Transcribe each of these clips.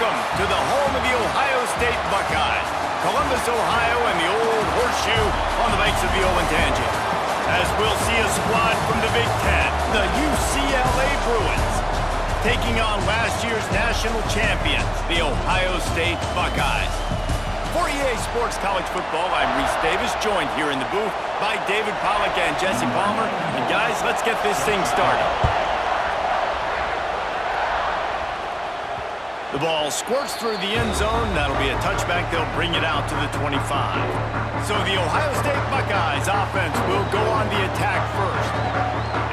Welcome to the home of the Ohio State Buckeyes, Columbus, Ohio, and the old horseshoe on the banks of the Tangent. As we'll see a squad from the Big Ten, the UCLA Bruins, taking on last year's national champions, the Ohio State Buckeyes. For EA Sports College Football, I'm Reese Davis, joined here in the booth by David Pollack and Jesse Palmer. And guys, let's get this thing started. The ball squirts through the end zone. That'll be a touchback. They'll bring it out to the 25. So the Ohio State Buckeyes offense will go on the attack first.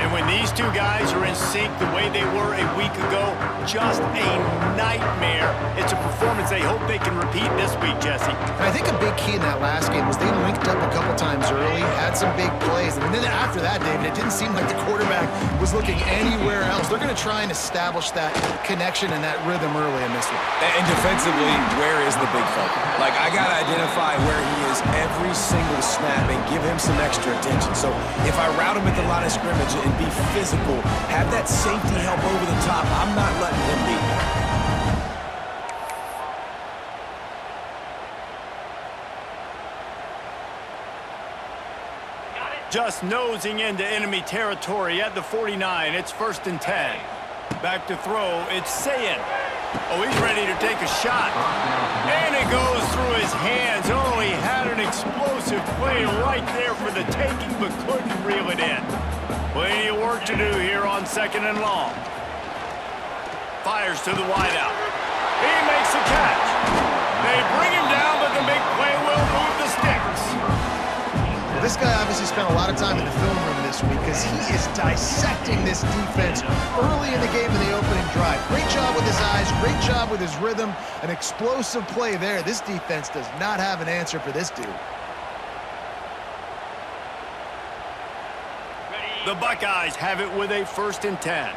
And when these two guys are in sync the way they were a week ago, just a nightmare. It's a performance they hope they can repeat this week, Jesse. And I think a big key in that last game was they linked up a couple times early, had some big plays, and then after that, David, it didn't seem like the quarterback was looking anywhere else. They're going to try and establish that connection and that rhythm early in this one. And defensively, where is the big focus? Like, I got to identify where he is every single snap and give him some extra attention. So if I route him at the line of scrimmage and be physical, have that safety help over the top, I'm not letting him beat me. Just nosing into enemy territory at the 49. It's 1st and 10. Back to throw. It's Sayin. Oh, he's ready to take a shot. And it goes through his hands. Oh, he had an explosive play right there for the taking, but couldn't reel it in. Plenty of work to do here on 2nd and long. Fires to the wideout. He makes the catch. They bring him down, but the big play will move the sticks. Well, this guy obviously spent a lot of time in the film room this week because he is dissecting this defense early in the game in the opening drive. Great job with his eyes, great job with his rhythm, an explosive play there. This defense does not have an answer for this dude. The Buckeyes have it with a 1st and 10.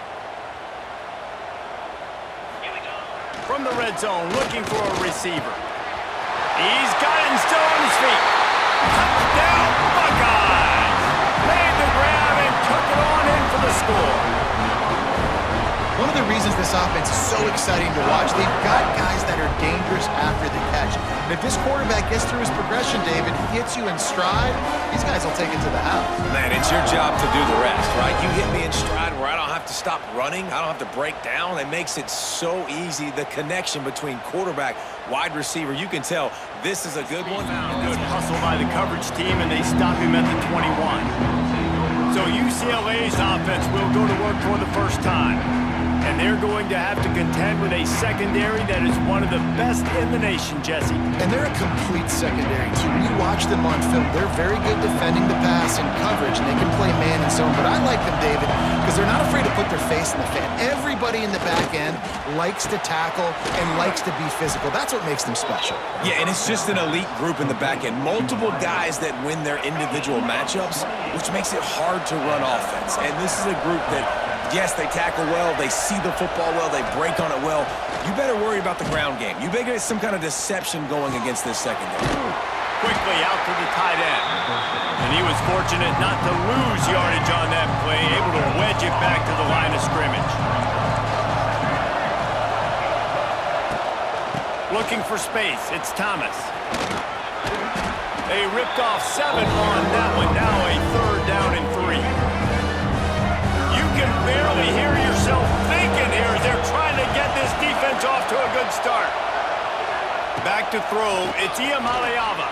From the red zone, looking for a receiver. He's got it and still on his feet. Touchdown, Buckeyes! Made the grab and took it on in for the score. One of the reasons this offense is so exciting to watch, they've got guys that are dangerous after the catch. And if this quarterback gets through his progression, David, hits you in stride, these guys will take it to the house. Man, it's your job to do the rest, right? You hit me in stride where I don't have to stop running. I don't have to break down. It makes it so easy, the connection between quarterback, wide receiver. You can tell this is a good one. Good hustle by the coverage team, and they stop him at the 21. So UCLA's offense will go to work for the first time. And they're going to have to contend with a secondary that is one of the best in the nation, Jesse. And they're a complete secondary, too. When you watch them on film, they're very good defending the pass and coverage, and they can play man and zone. But I like them, David, because they're not afraid to put their face in the fan. Everybody in the back end likes to tackle and likes to be physical. That's what makes them special. Yeah, and it's just an elite group in the back end. Multiple guys that win their individual matchups, which makes it hard to run offense. And this is a group that, yes, they tackle well, they see the football well, they break on it well. You better worry about the ground game. You better get some kind of deception going against this secondary. Quickly out to the tight end. And he was fortunate not to lose yardage on that play, able to wedge it back to the line of scrimmage. Looking for space, it's Thomas. They ripped off 7 on that one, now a 3rd down and 3. You can barely hear yourself thinking here as they're trying to get this defense off to a good start. Back to throw, it's Iamaleava.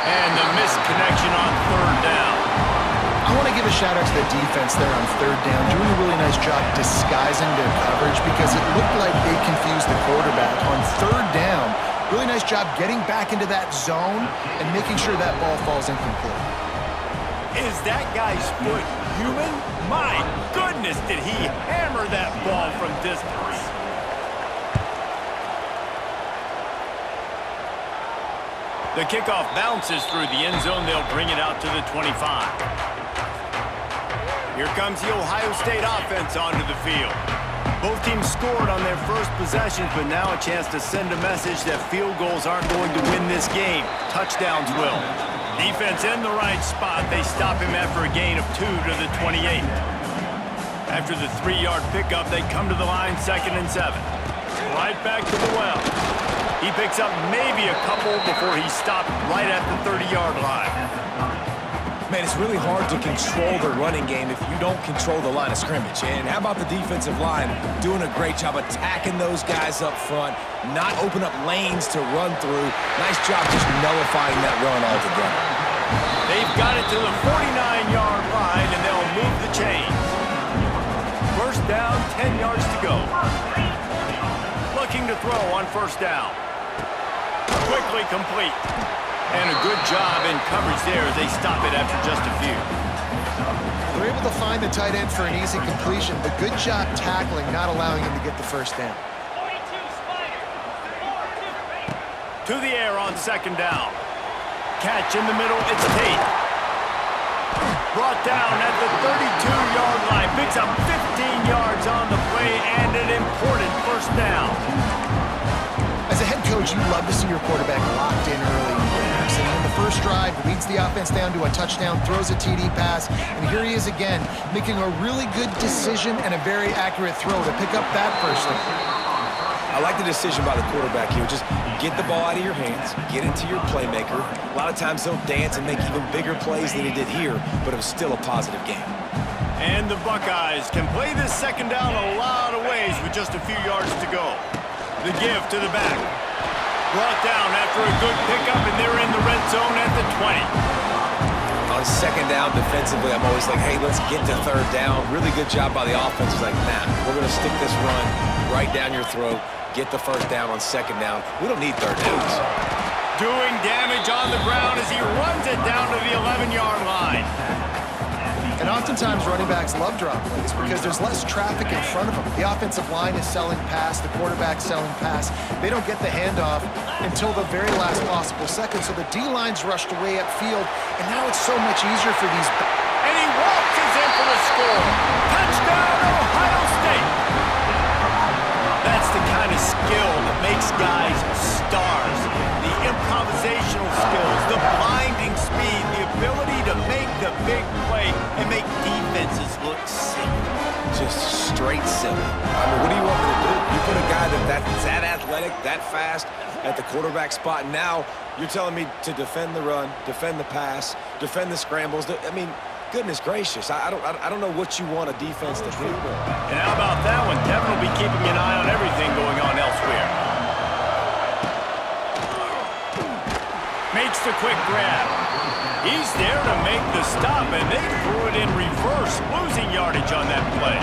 And the missed connection on 3rd down. I want to give a shout-out to the defense there on 3rd down, doing a really nice job disguising their coverage because it looked like they confused the quarterback. On 3rd down, really nice job getting back into that zone and making sure that ball falls incomplete. Is that guy's foot human? My goodness, did he hammer that ball from distance. The kickoff bounces through the end zone. They'll bring it out to the 25. Here comes the Ohio State offense onto the field. Both teams scored on their first possessions, but now a chance to send a message that field goals aren't going to win this game. Touchdowns will. Defense in the right spot. They stop him after a gain of 2 to the 28. After the 3-yard pickup, they come to the line 2nd and 7. Right back to the well. He picks up maybe a couple before he stopped right at the 30-yard line. Man, it's really hard to control the running game if you don't control the line of scrimmage. And how about the defensive line doing a great job attacking those guys up front, not open up lanes to run through. Nice job just nullifying that run altogether. They've got it to the 49-yard line, and they'll move the chains. First down, 10 yards to go. Looking to throw on first down. Quickly complete. And a good job in coverage there as they stop it after just a few. They're able to find the tight end for an easy completion, but good job tackling, not allowing him to get the first down. To the air on second down. Catch in the middle, it's Tate. Brought down at the 32-yard line. Picks up 15 yards on the play and an important first down. As a head coach, you love to see your quarterback locked in early. And in the first drive, leads the offense down to a touchdown, throws a TD pass, and here he is again, making a really good decision and a very accurate throw to pick up that first down. I like the decision by the quarterback here. Just get the ball out of your hands, get it to your playmaker. A lot of times he'll dance and make even bigger plays than he did here, but it was still a positive game. And the Buckeyes can play this second down a lot of ways with just a few yards to go. The give to the back. Brought down after a good pickup, and they're in the red zone at the 20. On second down defensively, I'm always like, hey, let's get to third down. Really good job by the offense. It's like, nah, we're going to stick this run right down your throat, get the first down on second down. We don't need third downs. Doing damage on the ground as he runs it down to the 11-yard line. And oftentimes running backs love drop plays because there's less traffic in front of them. The offensive line is selling pass, the quarterback's selling pass. They don't get the handoff until the very last possible second, so the D-line's rushed away upfield, and now it's so much easier for these... And he waltzes in for the score. Touchdown, Ohio State. That's the kind of skill that makes guys stars. The improvisational skills, the blinding speed, the ability to make the big play and make defenses look silly. Just straight silly. I mean, what do you want me to do? You put a guy that's that athletic, that fast at the quarterback spot, and now you're telling me to defend the run, defend the pass, defend the scrambles. I mean, goodness gracious, I don't know what you want a defense to do. And how about that one? Devin will be keeping an eye on everything going on elsewhere. Makes the quick grab. He's there to make the stop, and they threw it in reverse, losing yardage on that play.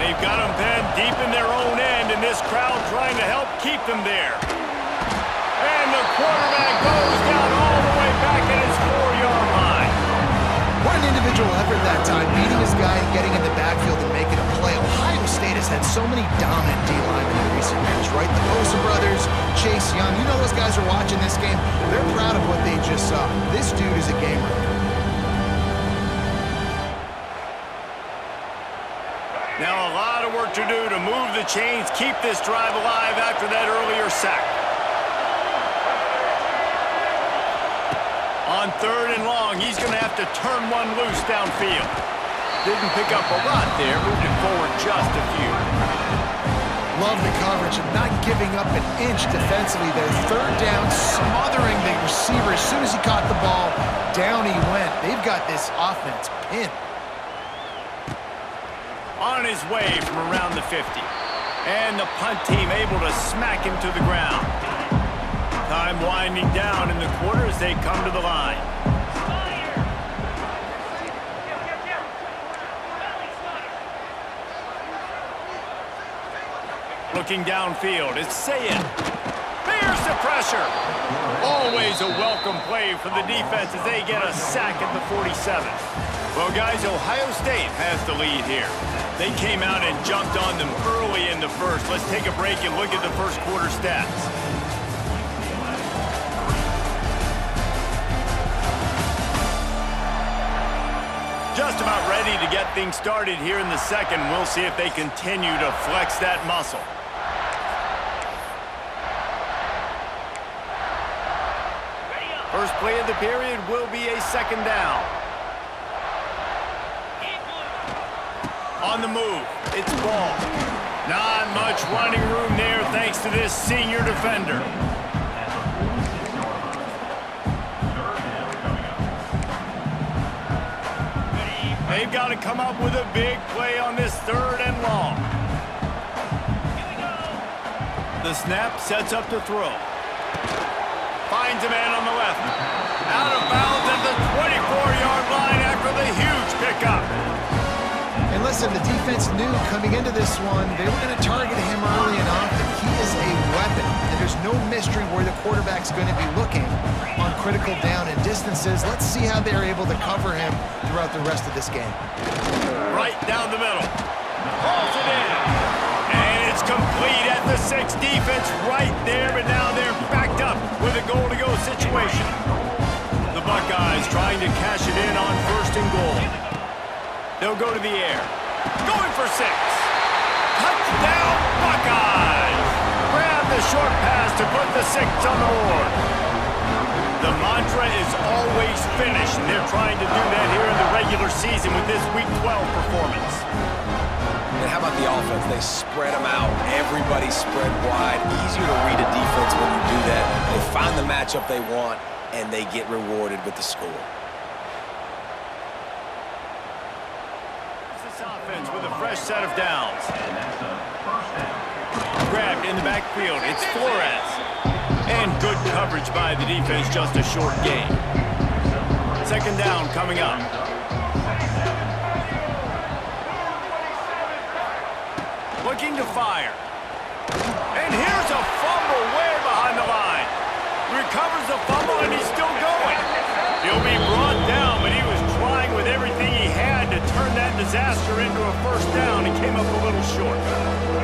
They've got him pinned deep in their own end, and this crowd trying to help keep them there. And the quarterback goes down all the way back at his 4-yard line. What an individual effort that time, beating his guy and getting in the backfield and making a play. Ohio State has had so many dominant D-linemen in recent years, right? The Bosa brothers, Chase Young, you know those guys are watching this game. They're proud of what they just saw. This dude is a game record. Now a lot of work to do to move the chains, keep this drive alive after that earlier sack. On third and long, he's going to have to turn one loose downfield. Didn't pick up a lot there, moved it forward just a few. Love the coverage and not giving up an inch defensively there. Third down, smothering the receiver. As soon as he caught the ball, down he went. They've got this offense pinned. On his way from around the 50. And the punt team able to smack him to the ground. Time winding down in the quarter as they come to the line. Looking downfield, it's Sayin. Bears the pressure. Always a welcome play for the defense as they get a sack at the 47. Well, guys, Ohio State has the lead here. They came out and jumped on them early in the first. Let's take a break and look at the first quarter stats. Just about ready to get things started here in the second. We'll see if they continue to flex that muscle. First play of the period will be a second down. On the move, it's ball. Not much running room there thanks to this senior defender. They've got to come up with a big play on this 3rd and long. The snap sets up to throw. Finds a man on the left. Out of bounds at the 24-yard line after the huge pickup. And listen, the defense knew coming into this one, they were going to target him early and often. He is a weapon, and there's no mystery where the quarterback's going to be looking on critical down and distances. Let's see how they're able to cover him throughout the rest of this game. Right down the middle. Hauls it in. And it's complete at the 6. Defense right there, but now they're backed up with a goal-to-go situation. The Buckeyes trying to cash it in on 1st and goal. They'll go to the air. Going for 6. Touchdown, Buckeyes! Grab the short pass to put the 6 on the board. The mantra is always finish, and they're trying to do that here in the regular season with this Week 12 performance. And how about the offense? They spread them out. Everybody spread wide. Easier to read a defense when you do that. They find the matchup they want, and they get rewarded with the score. Offense with a fresh set of downs. Grabbed in the backfield. It's Flores. And good coverage by the defense, just a short gain. 2nd down coming up. Looking to fire. And here's a fumble way behind the line. Recovers the fumble and he's still going. He'll be brought down, but he was trying with everything he had to turn that disaster into a 1st down and came up a little short.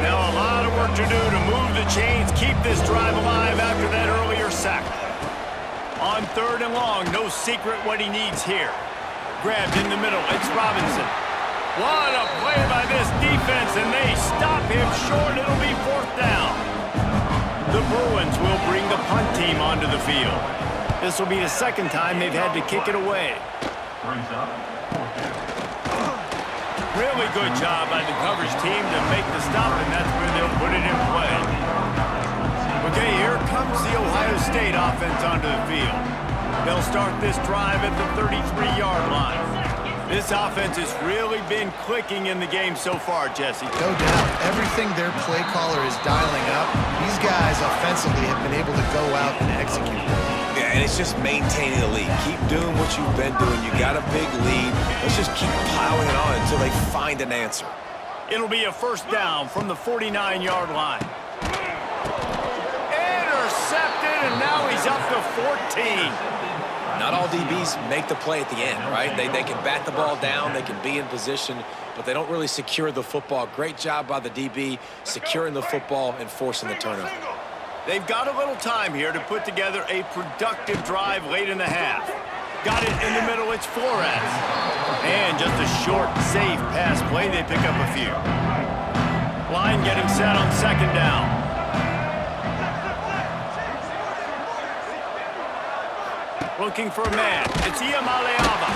Now a lot of work to do to move the chains, keep this drive alive after that earlier sack. On 3rd and long, no secret what he needs here. Grabbed in the middle, it's Robinson. What a play by this defense, and they stop him short. It'll be 4th down. The Bruins will bring the punt team onto the field. This will be the 2nd time they've had to kick it away. Really good job by the coverage team to make the stop, and that's where they'll put it in play. Okay, here comes the Ohio State offense onto the field. They'll start this drive at the 33-yard line. This offense has really been clicking in the game so far, Jesse. No doubt. Everything their play caller is dialing up, these guys offensively have been able to go out and execute. Yeah, and it's just maintaining the lead. Keep doing what you've been doing. You got a big lead. Let's just keep piling it on until they find an answer. It'll be a 1st down from the 49-yard line. Intercepted, and now he's up to 14. Not all DBs make the play at the end, right? They can bat the ball down, they can be in position, but they don't really secure the football. Great job by the DB securing the football and forcing the turnover. They've got a little time here to put together a productive drive late in the half. Got it in the middle, it's Flores. And just a short, safe pass play, they pick up a few. Line getting set on 2nd down. Looking for a man. It's Iamaleava.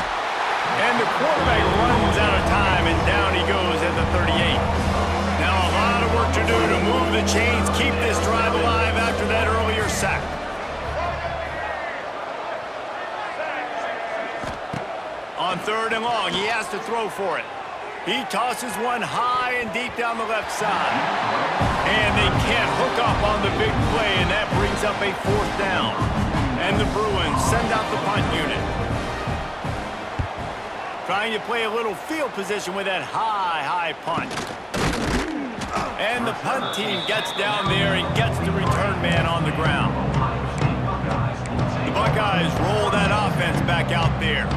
And the quarterback runs out of time, and down he goes at the 38. Now a lot of work to do to move the chains, keep this drive alive after that earlier sack. On 3rd and long, he has to throw for it. He tosses one high and deep down the left side. And they can't hook up on the big play, and that brings up a 4th down. And the Bruins send out the punt unit. Trying to play a little field position with that high punt. And the punt team gets down there and gets the return man on the ground. The Buckeyes roll that offense back out there.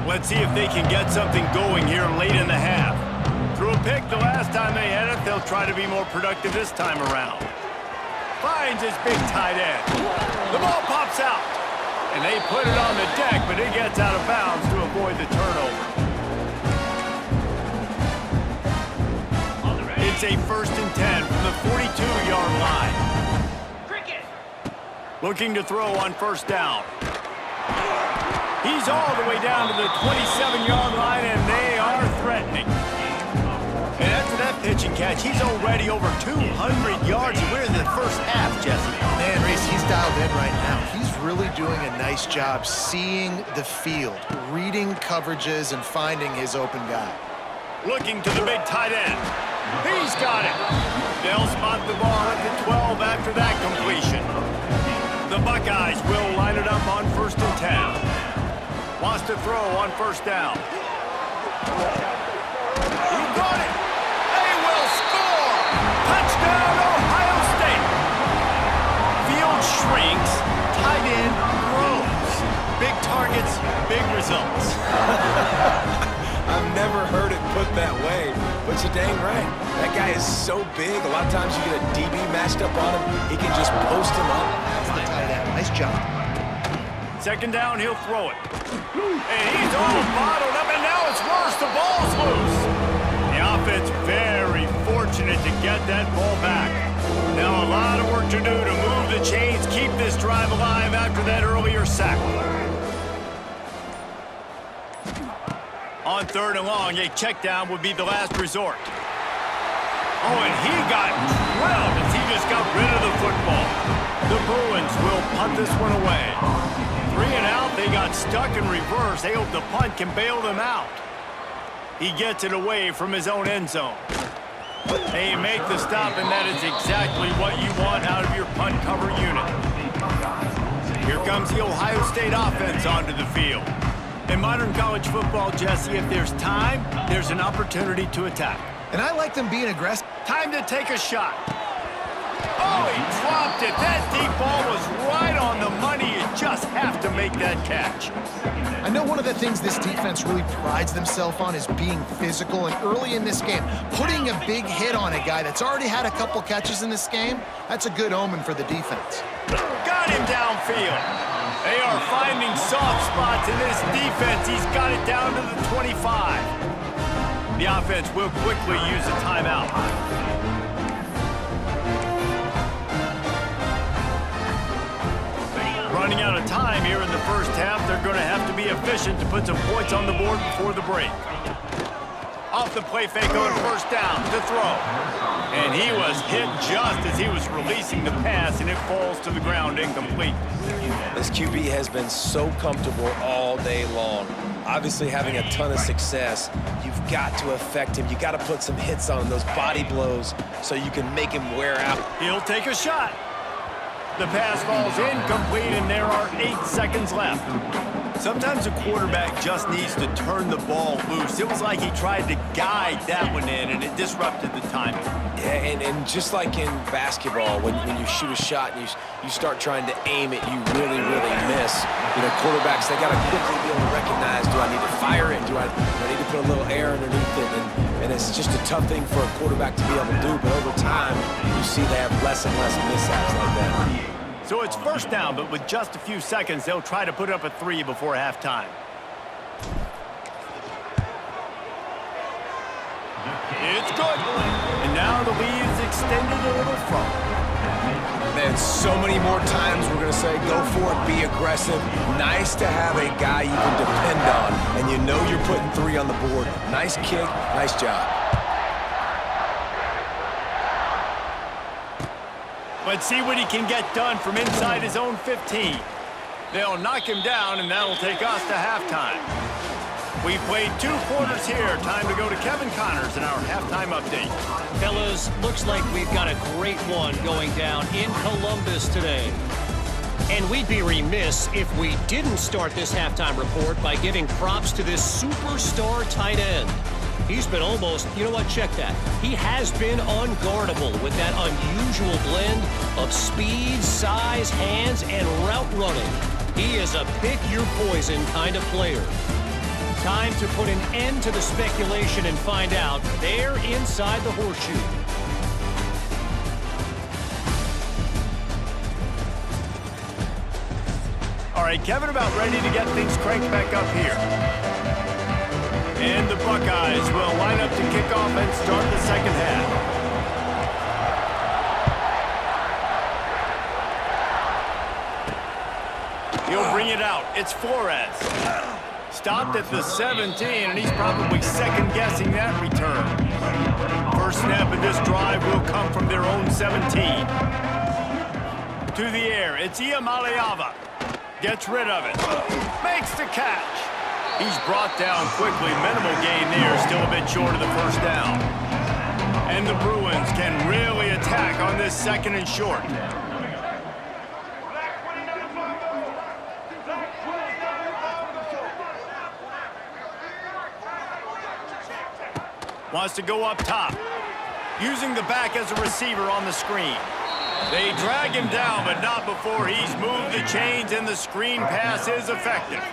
Let's see if they can get something going here late in the half. Threw a pick the last time they had it. They'll try to be more productive this time around. Finds his big tight end. The ball pops out. And they put it on the deck, but it gets out of bounds to avoid the turnover. It's a 1st and 10 from the 42-yard line. Looking to throw on 1st down. He's all the way down to the 27-yard line, and they are threatening. And after that pitching catch. He's already over 200 yards. We're in the first half, Jesse. Man, Reese, he's dialed in right now. He's really doing a nice job seeing the field, reading coverages, and finding his open guy. Looking to the big tight end. He's got it. They'll spot the ball at the 12 after that completion. The Buckeyes will line it up on 1st and 10. Wants to throw on 1st down. He got it. They will score. Touchdown, Ohio State. Field shrinks. Tight end grows. Big targets, big results. I've never heard it put that way, but you're dang right. That guy is so big. A lot of times you get a DB matched up on him. He can just post him up. That's the tight end. Nice job. 2nd down, he'll throw it. And he's all bottled up, and now it's worse. The ball's loose. The offense very fortunate to get that ball back. Now a lot of work to do to move the chains, keep this drive alive after that earlier sack. On 3rd and long, a check down would be the last resort. Oh, and he got drilled as he just got rid of the football. The Bruins will punt this one away. 3 and out, they got stuck in reverse. They hope the punt can bail them out. He gets it away from his own end zone. They make the stop, and that is exactly what you want out of your punt cover unit. Here comes the Ohio State offense onto the field. In modern college football, Jesse, if there's time, there's an opportunity to attack. And I like them being aggressive. Time to take a shot. Oh, he dropped it. That deep ball was right on the money. You just have to make that catch. I know one of the things this defense really prides themselves on is being physical, and early in this game, putting a big hit on a guy that's already had a couple catches in this game, that's a good omen for the defense. Got him downfield. They are finding soft spots in this defense. He's got it down to the 25. The offense will quickly use a timeout. Running out of time here in the first half. They're going to have to be efficient to put some points on the board before the break. Off the play fake on 1st down to throw. And he was hit just as he was releasing the pass, and it falls to the ground incomplete. This QB has been so comfortable all day long. Obviously having a ton of success. You've got to affect him. You got to put some hits on him, those body blows, so you can make him wear out. He'll take a shot. The pass falls incomplete, and there are 8 seconds left. Sometimes a quarterback just needs to turn the ball loose. It was like he tried to guide that one in, and it disrupted the timing. Yeah, and just like in basketball, when you shoot a shot and you start trying to aim it, you really miss. You know, quarterbacks, they got to quickly be able to recognize, do I need to fire it? Do I need to put a little air underneath it? And it's just a tough thing for a quarterback to be able to do, but over time, you see they have less and less mishaps like that. So it's 1st down, but with just a few seconds, they'll try to put up a 3 before halftime. It's good. And now the lead is extended a little further. Man, so many more times we're going to say, go for it, be aggressive. Nice to have a guy you can depend on, and you know you're putting 3 on the board. Nice kick, nice job. Let's see what he can get done from inside his own 15. They'll knock him down, and that'll take us to halftime. We've played 2 quarters here. Time to go to Kevin Connors in our halftime update. Fellas, looks like we've got a great one going down in Columbus today. And we'd be remiss if we didn't start this halftime report by giving props to this superstar tight end. He's been almost, you know what, check that. He has been unguardable with that unusual blend of speed, size, hands, and route running. He is a pick-your-poison kind of player. Time to put an end to the speculation and find out there inside the horseshoe. All right, Kevin, about ready to get things cranked back up here. And the Buckeyes will line up to kick off and start the second half. He'll bring it out. It's Flores. Stopped at the 17, and he's probably second-guessing that return. First snap of this drive will come from their own 17. To the air, it's Iamaleava. Gets rid of it. Makes the catch. He's brought down quickly. Minimal gain there, still a bit short of the first down. And the Bruins can really attack on this second and short. Wants to go up top. Using the back as a receiver on the screen. They drag him down, but not before he's moved the chains, and the screen pass is effective.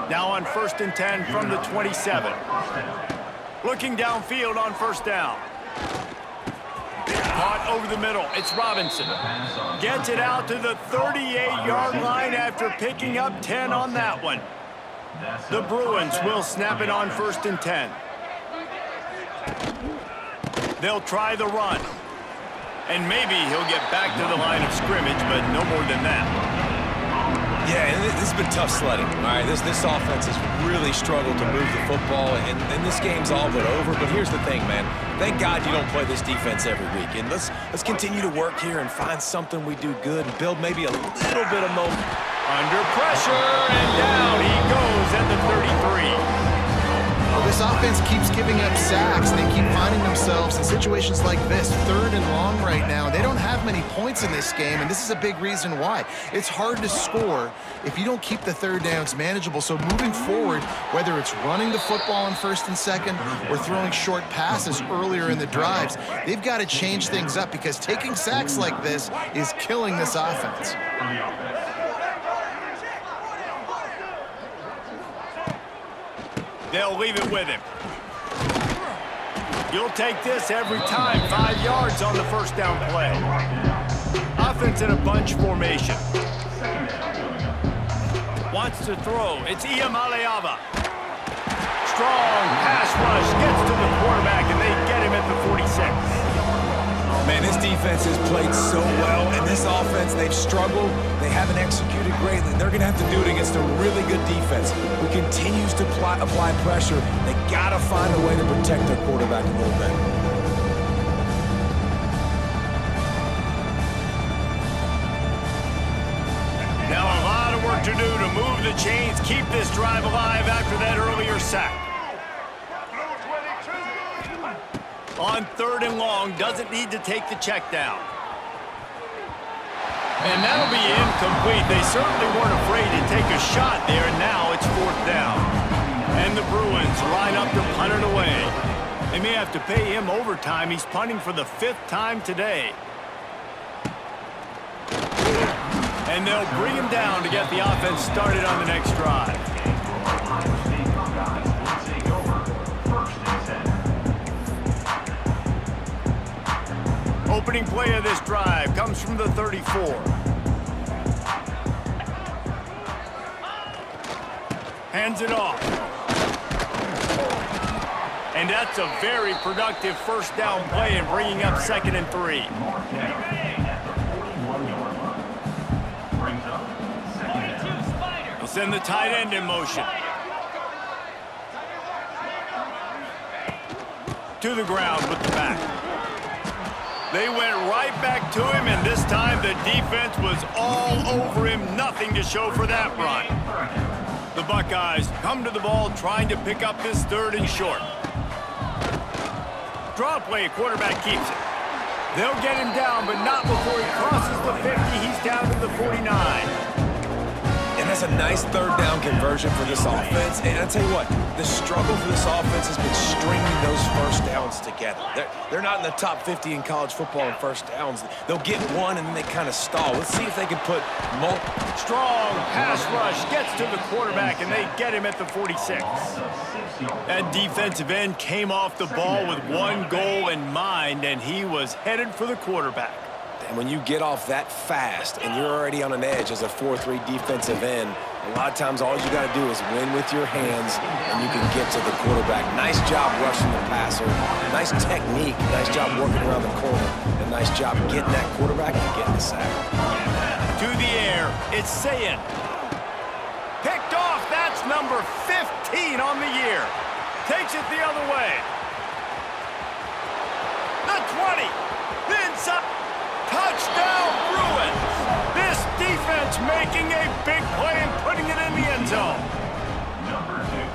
Now on 1st and 10 from the 27. Looking downfield on first down. Caught over the middle. It's Robinson. Gets it out to the 38-yard line after picking up 10 on that one. The Bruins will snap it on 1st and 10. They'll try the run. And maybe he'll get back to the line of scrimmage, but no more than that. Yeah, and this has been tough sledding. All right, this offense has really struggled to move the football, and this game's all but over. But here's the thing, man. Thank God you don't play this defense every week. And let's continue to work here and find something we do good and build maybe a little bit of momentum. Under pressure, and down he goes at the 33. Well, this offense keeps giving up sacks. They keep finding themselves in situations like this, 3rd and long right now. They don't have many points in this game, and this is a big reason why. It's hard to score if you don't keep the 3rd downs manageable. So moving forward, whether it's running the football on 1st and 2nd or throwing short passes earlier in the drives, they've got to change things up because taking sacks like this is killing this offense. They'll leave it with him. You'll take this every time. 5 yards on the first down play. Offense in a bunch formation. Wants to throw. It's Iamaleava. Strong pass rush. Gets to the quarterback, and they get him at the 46. Man, this defense has played so well, and this offense, they've struggled. They haven't executed greatly. They're going to have to do it against a really good defense who continues to apply pressure. They got to find a way to protect their quarterback a little better. Now a lot of work to do to move the chains, keep this drive alive after that earlier sack. On 3rd and long, doesn't need to take the check down. And that'll be incomplete. They certainly weren't afraid to take a shot there, and now it's 4th down. And the Bruins line up to punt it away. They may have to pay him overtime. He's punting for the 5th time today. And they'll bring him down to get the offense started on the next drive. Opening play of this drive comes from the 34. Hands it off. And that's a very productive first down play and bringing up 2nd and 3. They'll send the tight end in motion. To the ground with the back. They went right back to him, and this time the defense was all over him. Nothing to show for that run. The Buckeyes come to the ball trying to pick up this 3rd and short. Draw play, quarterback keeps it. They'll get him down, but not before he crosses the 50. He's down to the 49. And that's a nice 3rd down conversion for this offense. And I'll tell you what, the struggle for this offense has been stringing those first downs together. They're not in the top 50 in college football in first downs. They'll get one, and then they kind of stall. Let's see if they can put multiple. Strong pass rush gets to the quarterback, and they get him at the 46. That defensive end came off the ball with one goal in mind, and he was headed for the quarterback. And when you get off that fast and you're already on an edge as a 4-3 defensive end, a lot of times all you got to do is win with your hands and you can get to the quarterback. Nice job rushing the passer. Nice technique. Nice job working around the corner. And nice job getting that quarterback and getting the sack. To the air, it's Sayin. Picked off, that's not number 15 on the year. Takes it the other way. The 20. Then some. Touchdown Bruins. This defense making a big play and putting it in the end zone.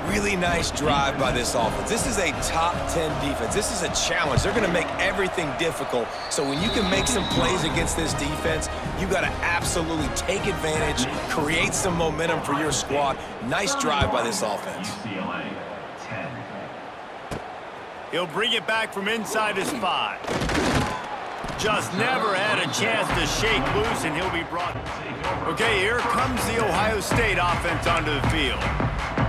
Really nice drive by this offense. This is a top 10 defense. This is a challenge. They're going to make everything difficult. So when you can make some plays against this defense, you got to absolutely take advantage, create some momentum for your squad. Nice drive by this offense. UCLA 10. He'll bring it back from inside his 5. Just never had a chance to shake loose, and he'll be brought. Okay, here comes the Ohio State offense onto the field.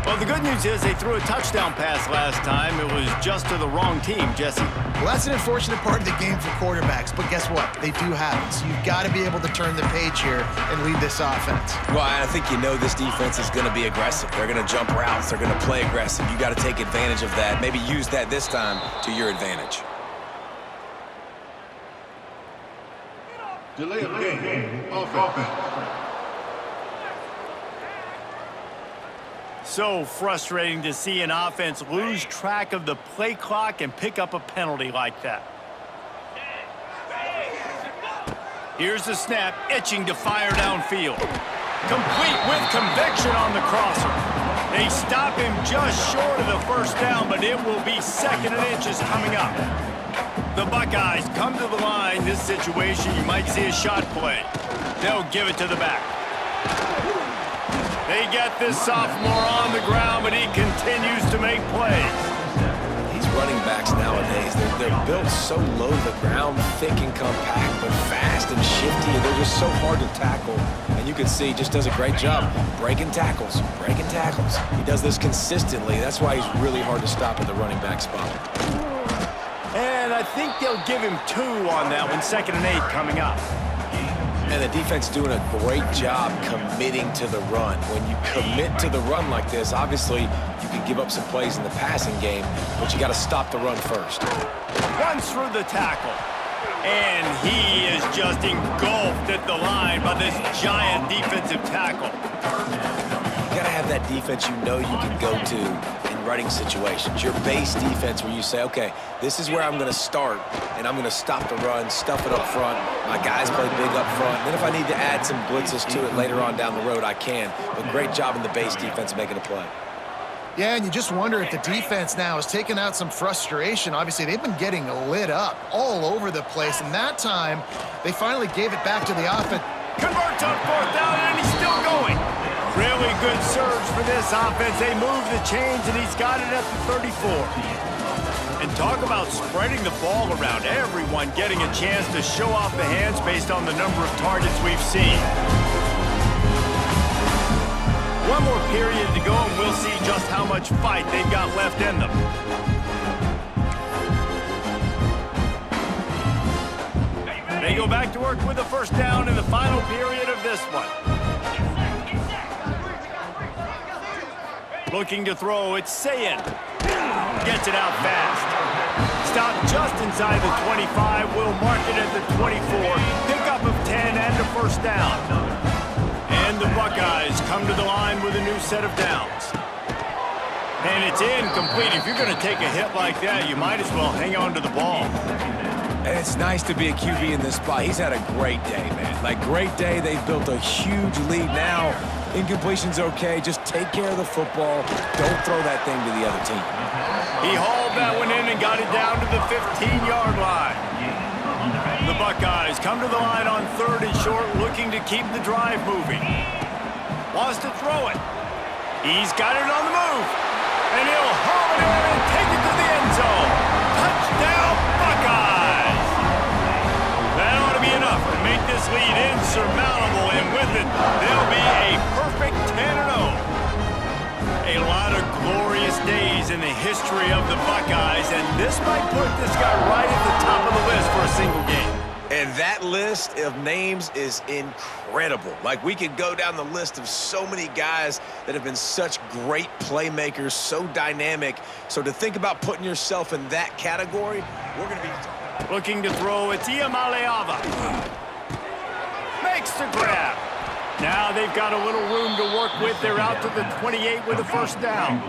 Well, the good news is they threw a touchdown pass last time. It was just to the wrong team, Jesse. Well, that's an unfortunate part of the game for quarterbacks, but guess what? They do have it, so you've got to be able to turn the page here and lead this offense. Well, I think you know this defense is going to be aggressive. They're going to jump routes. They're going to play aggressive. You got to take advantage of that. Maybe use that this time to your advantage. Delay of game. Offense. So frustrating to see an offense lose track of the play clock and pick up a penalty like that. Here's the snap, itching to fire downfield. Complete with conviction on the crosser. They stop him just short of the first down, but it will be 2nd and inches coming up. The Buckeyes come to the line. This situation, you might see a shot play. They'll give it to the back. They get this sophomore on the ground, but he continues to make plays. These running backs nowadays, they're built so low to the ground, thick and compact, but fast and shifty, and they're just so hard to tackle. And you can see he just does a great job breaking tackles, breaking tackles. He does this consistently. That's why he's really hard to stop at the running back spot. And I think they'll give him 2 on that one, 2nd and 8 coming up. And the defense doing a great job committing to the run. When you commit to the run like this, obviously you can give up some plays in the passing game, but you got to stop the run first. Runs through the tackle. And he is just engulfed at the line by this giant defensive tackle. You got to have that defense you know you can go to running situations. Your base defense where you say, okay, this is where I'm going to start, and I'm going to stop the run, stuff it up front. My guys play big up front. Then if I need to add some blitzes to it later on down the road, I can. But great job in the base defense making a play. Yeah, and you just wonder if the defense now has taken out some frustration. Obviously, they've been getting lit up all over the place, and that time, they finally gave it back to the offense. Converts on 4th down, and he's still going. Really good surge for this offense. They move the chains, and he's got it at the 34. And talk about spreading the ball around. Everyone getting a chance to show off the hands based on the number of targets we've seen. One more period to go, and we'll see just how much fight they've got left in them. They go back to work with a 1st down in the final period of this one. Looking to throw, it's Sayin. Gets it out fast. Stopped just inside the 25. Will mark it at the 24. Pickup of 10 and a 1st down. And the Buckeyes come to the line with a new set of downs. And it's incomplete. If you're going to take a hit like that, you might as well hang on to the ball. And it's nice to be a QB in this spot. He's had a great day, man. Like, great day. They've built a huge lead now. Incompletion's okay. Just take care of the football. Don't throw that thing to the other team. He hauled that one in and got it down to the 15-yard line. The Buckeyes come to the line on 3rd and short, looking to keep the drive moving. Wants to throw it. He's got it on the move. And he'll haul it in and take it to the end zone. Touchdown, Buckeyes! That ought to be enough to make this lead insurmountable, and with it, they'll be a perfect 10-0. A lot of glorious days in the history of the Buckeyes, and this might put this guy right at the top of the list for a single game. And that list of names is incredible. Like, we could go down the list of so many guys that have been such great playmakers, so dynamic. So to think about putting yourself in that category, we're going to be... Looking to throw, it's Iamaleava. Makes the grab. Now they've got a little room to work with. They're out to the 28 with a first down.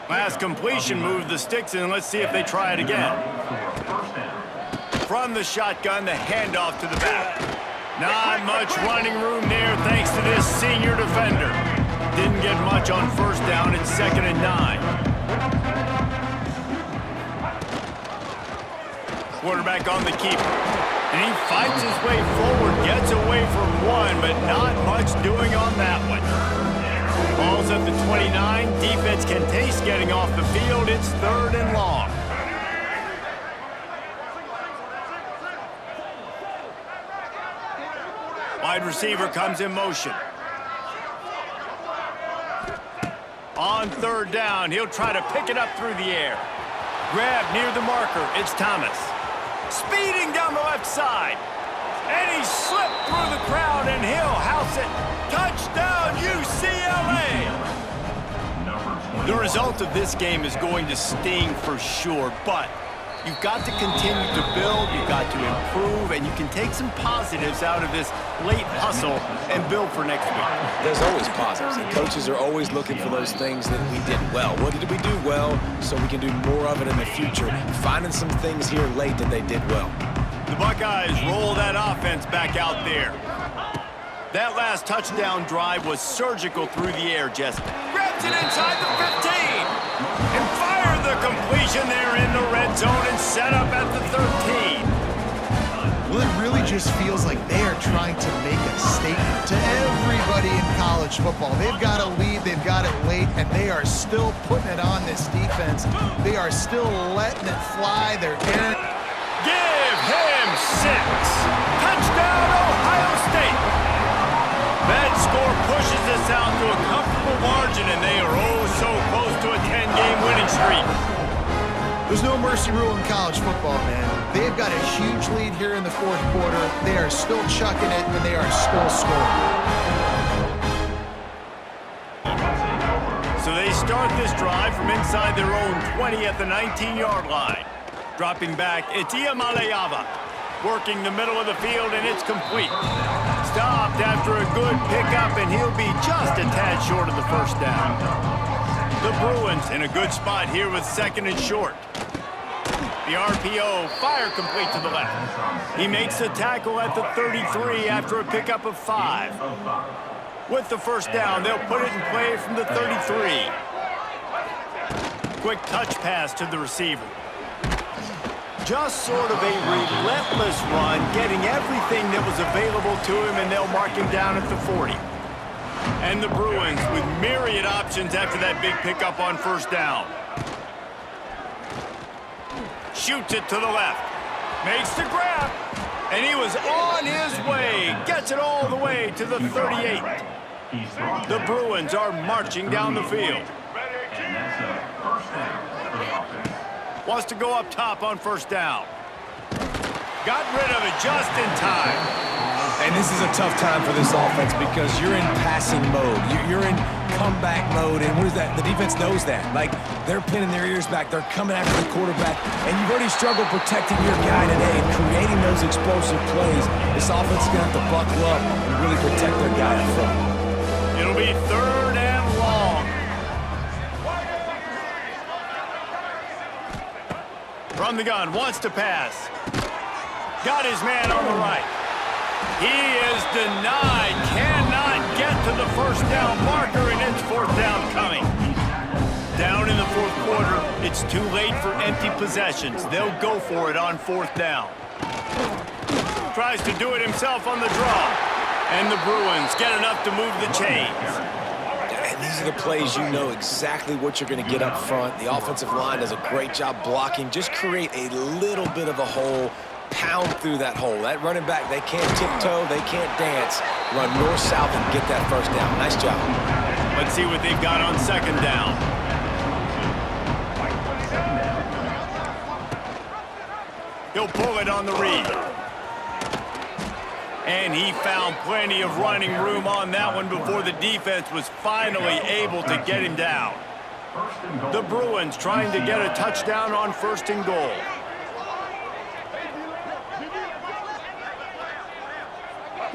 Last completion moved the sticks in. Let's see if they try it again. From the shotgun, the handoff to the back. Not much running room there thanks to this senior defender. Didn't get much on first down. It's 2nd and 9. Quarterback on the keeper. And he fights his way forward, gets away from one, but not much doing on that one. Ball's at the 29. Defense can taste getting off the field. It's 3rd and long. Wide receiver comes in motion. On 3rd down, he'll try to pick it up through the air. Grab near the marker. It's Thomas. Speeding down the left side. And he slipped through the crowd, and he'll house it. Touchdown, UCLA! The result of this game is going to sting for sure, but you've got to continue to build, you've got to improve, and you can take some positives out of this late hustle and build for next week. There's always positives, and coaches are always looking for those things that we did well. What did we do well so we can do more of it in the future? Finding some things here late that they did well. The Buckeyes roll that offense back out there. That last touchdown drive was surgical through the air, Jesse. Grabs it inside the 15. And fired the completion there in the red zone and set up at the 13. Well, it really just feels like they are trying to make a statement to everybody in college football. They've got a lead, they've got it late, and they are still putting it on this defense. They are still letting it fly. They're airing. Give him 6. Touchdown, Ohio State. That score pushes us out to a comfortable margin, and they are oh so close to a 10-game winning streak. There's no mercy rule in college football, man. They've got a huge lead here in the 4th quarter. They are still chucking it, and they are still scoring. So they start this drive from inside their own 20 at the 19-yard line. Dropping back, it's Iamaleava. Working the middle of the field, and it's complete. Stopped after a good pickup, and he'll be just a tad short of the first down. The Bruins in a good spot here with 2nd and short. The RPO, fire complete to the left. He makes the tackle at the 33 after a pickup of 5. With the first down, they'll put it in play from the 33. Quick touch pass to the receiver. Just sort of a relentless run, getting everything that was available to him, and they'll mark him down at the 40. And the Bruins with myriad options after that big pickup on first down. Shoots it to the left. Makes the grab. And he was on his way. Gets it all the way to the 38. The Bruins are marching down the field. Wants to go up top on first down. Got rid of it just in time. And this is a tough time for this offense because you're in passing mode. You're in comeback mode, and what is that? The defense knows that. Like, they're pinning their ears back. They're coming after the quarterback, and you've already struggled protecting your guy today and creating those explosive plays. This offense is going to have to buckle up and really protect their guy up front. It'll be 3rd and long. From the gun, wants to pass. Got his man on the right. He is denied. Cannot get to the first down marker, and it's 4th down coming. Down in the 4th quarter, it's too late for empty possessions. They'll go for it on 4th down. Tries to do it himself on the draw. And the Bruins get enough to move the chains. And these are the plays you know exactly what you're going to get up front. The offensive line does a great job blocking. Just create a little bit of a hole. Pound through that hole. That running back, they can't tiptoe, they can't dance. Run north-south and get that first down. Nice job. Let's see what they've got on 2nd down. He'll pull it on the read. And he found plenty of running room on that one before the defense was finally able to get him down. The Bruins trying to get a touchdown on 1st and goal.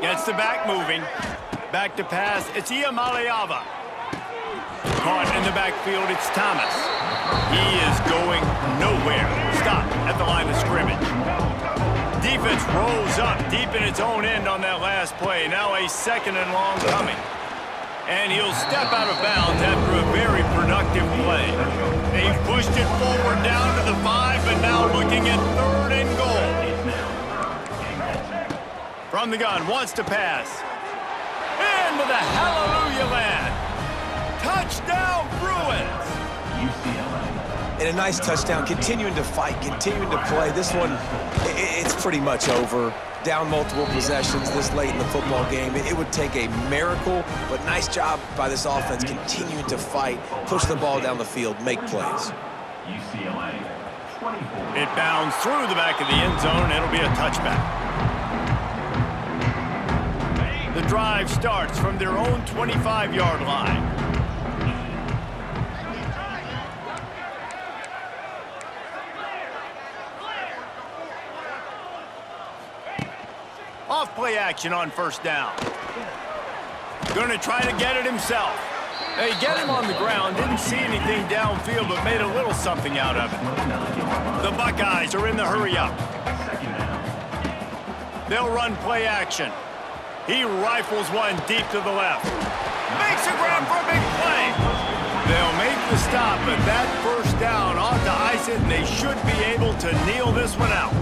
Gets the back moving. Back to pass, it's Iamaleava. Caught in the backfield, it's Thomas. He is going nowhere. Stop at the line of scrimmage. Defense rolls up deep in its own end on that last play. Now a 2nd and long coming. And he'll step out of bounds after a very productive play. They've pushed it forward down to the 5, but now looking at 3rd and goal. From the gun, wants to pass. Into the hallelujah land. Touchdown, Bruins! UCLA. And a nice touchdown, continuing to fight, continuing to play. This one, it's pretty much over. Down multiple possessions this late in the football game. It would take a miracle, but nice job by this offense continuing to fight, push the ball down the field, make plays. UCLA. 24. It bounds through the back of the end zone. It'll be a touchback. The drive starts from their own 25-yard line. Off play action on 1st down. Going to try to get it himself. They get him on the ground, didn't see anything downfield, but made a little something out of it. The Buckeyes are in the hurry-up. They'll run play action. He rifles one deep to the left. Makes a grab for a big play. They'll make the stop, but that 1st down ought to ice it, and they should be able to kneel this one out.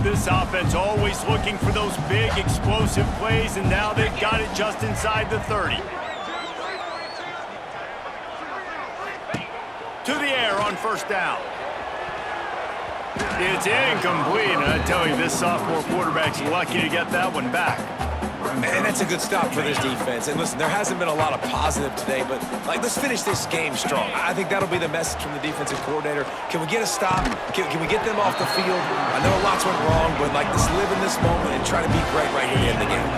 This offense always looking for those big, explosive plays, and now they've got it just inside the 30. To the air on 1st down. It's incomplete, and I tell you, this sophomore quarterback's lucky to get that one back. Man, that's a good stop for this defense. And listen, there hasn't been a lot of positive today, but let's finish this game strong. I think that'll be the message from the defensive coordinator. Can we get a stop? Can we get them off the field? I know lots went wrong, but let's live in this moment and try to be great right here at the end of the game.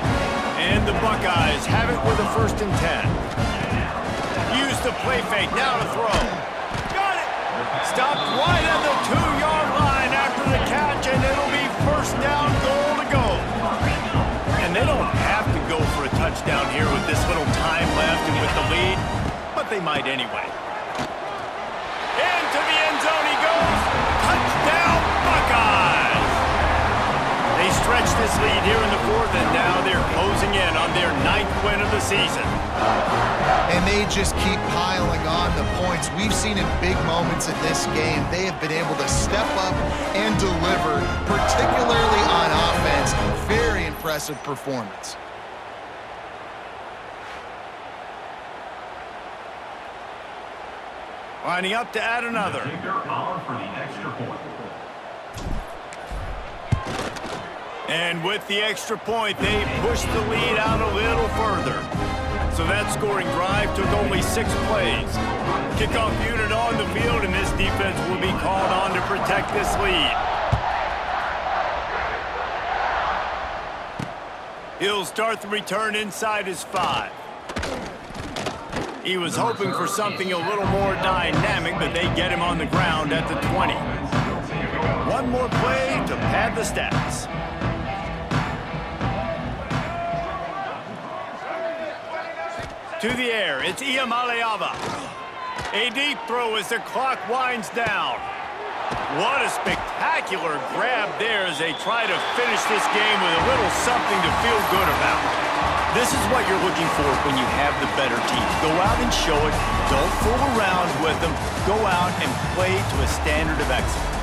And the Buckeyes have it with a 1st and 10. Use the play fake, now to throw. Got it! Stopped right at the 2-yard line after the catch, and it'll be 1st down, goal to go. And they don't have to go for a touchdown here with this little time left and with the lead, but they might anyway. Into the end zone he goes. Touchdown, Buckeyes! They stretch this lead here in the 4th, and now they're closing in on their 9th win of the season. And they just keep piling on the points. We've seen in big moments in this game, they have been able to step up and deliver, particularly on offense. Very impressive performance. Lining up to add another. Kicker on for the extra point. And with the extra point, they pushed the lead out a little further. So that scoring drive took only 6 plays. Kickoff unit on the field, and this defense will be called on to protect this lead. He'll start the return inside his 5. He was hoping for something a little more dynamic, but they get him on the ground at the 20. One more play to pad the stats. To the air, it's Iamaleava. A deep throw as the clock winds down. What a spectacular grab there as they try to finish this game with a little something to feel good about. This is what you're looking for when you have the better team. Go out and show it. Don't fool around with them. Go out and play to a standard of excellence.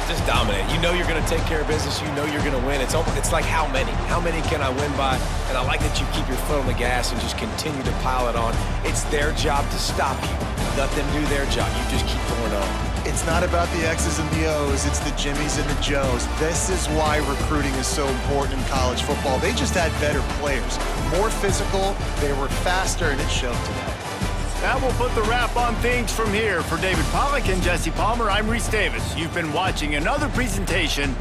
Just dominate. You know you're going to take care of business. You know you're going to win. It's like how many? How many can I win by? And I like that you keep your foot on the gas and just continue to pile it on. It's their job to stop you. Let them do their job. You just keep going on. It's not about the X's and the O's. It's the Jimmies and the Joes. This is why recruiting is so important in college football. They just had better players. More physical, they were faster, and it showed today. That will put the wrap on things from here. For David Pollack and Jesse Palmer, I'm Reese Davis. You've been watching another presentation